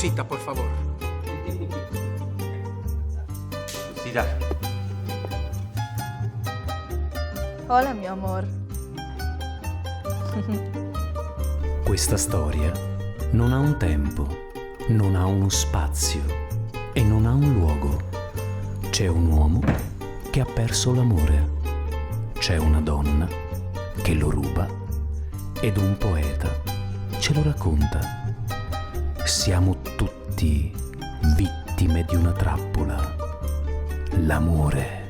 cosita, por favor. Cosita. Hola, mio amor. Questa storia non ha un tempo, non ha uno spazio e non ha un luogo. C'è un uomo che ha perso l'amore. C'è una donna che lo ruba ed un poeta ce lo racconta. Siamo tutti vittime di una trappola. L'amore.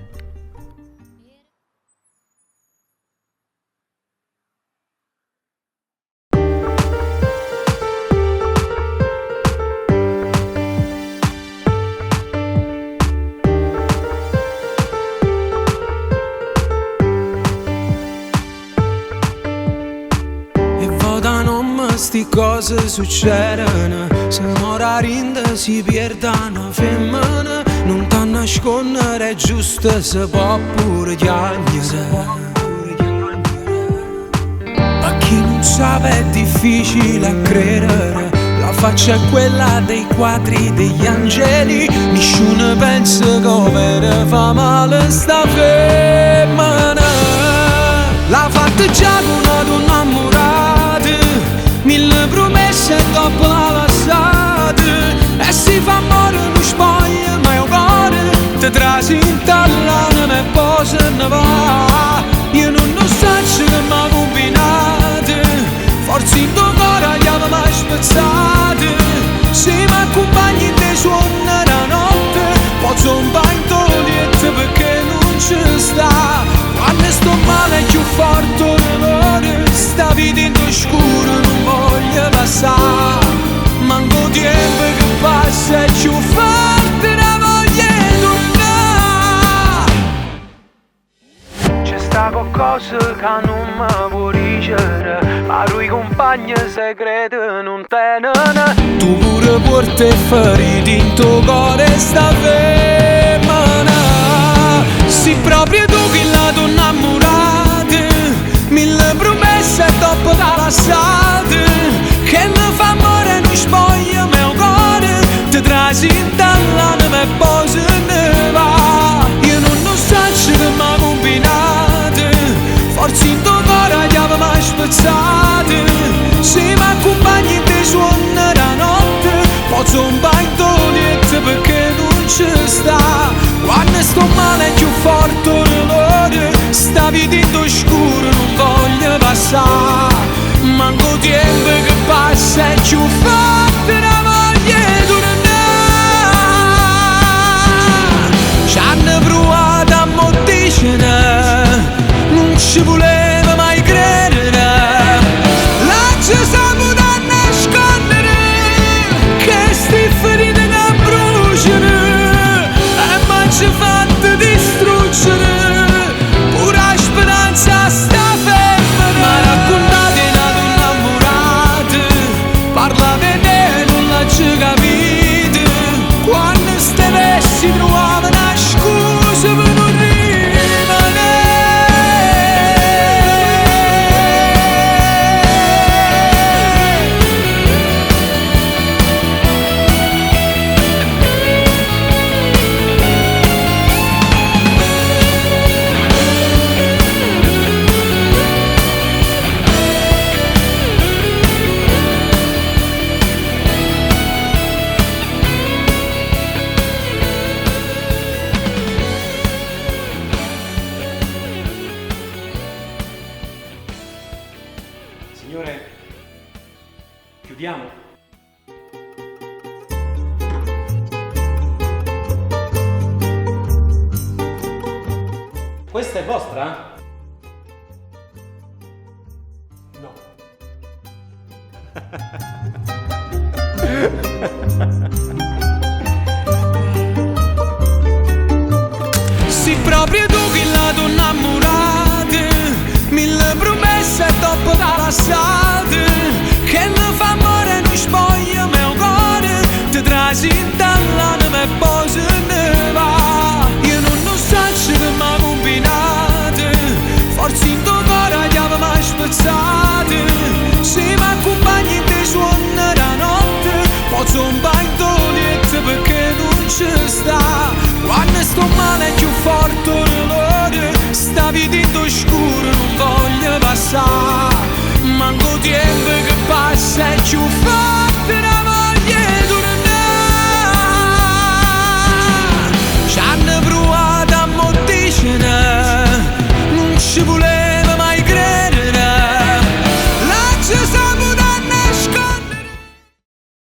Sti cose succedono, se mora rinda si perdono femmina, non t'ha nascondere, è giusto, se può pure chiagnere. A chi non sa è difficile a credere, la faccia è quella dei quadri degli angeli, nessuno pensa come fa male sta femmina. L'ha fatta già con una donna innamorata, mille promesse dopo la passata, e si fa amore non spoglia mai un cuore, ti trasi in tallone e poi se ne va. Io non so che mi ha combinato, forse in tuo cuore gli avevo mai spezzato. Se mi accompagni dei suoni la notte, posso un bagno niente perché non ci sta. Quando sto male è più forte l'amore, sta vita in scuro non voglio passare. Manco tempo che passa è più forte la voglia di tornare. C'è sta qualcosa che non mi può dicere, ma lui compagno segreto non tenene. Tu pure porti feriti in tuo cuore sta femmina. Sì, proprio tu che la tua innamorata, mille promesse dopo da passate, che ne fa amore non spoglia mai un cuore, ti trasi in tallone e poi se ne va. Io non so che mi ha combinato, forse in tuo cuore gli avevo mai spezzato. Se mi accompagni dei suoni la notte, posso un bagno niente perché non ci sta. Quando sto male è più forte l'amore, sta vita scuro non voglio passare. Manco tempo che passa è più forte la voglia di tornare. Ci hanno provato a morticene, non ci voleva mai credere. La ci siamo da nascondere, che sti ferite che bruciano ci fatte distruggere, pure la speranza sta ferma. Ma raccontate una donna innamorata, parla di te non la ci capite, quando ste vessi trovava una scusa per non rimanere. Signore, chiudiamo. Questa è vostra? No. Sì, proprio tu che la tua innamorata, mille promesse dopo da passate, che ne fa amore non spoglia mai un cuore, ti trasi in tallone e poi se ne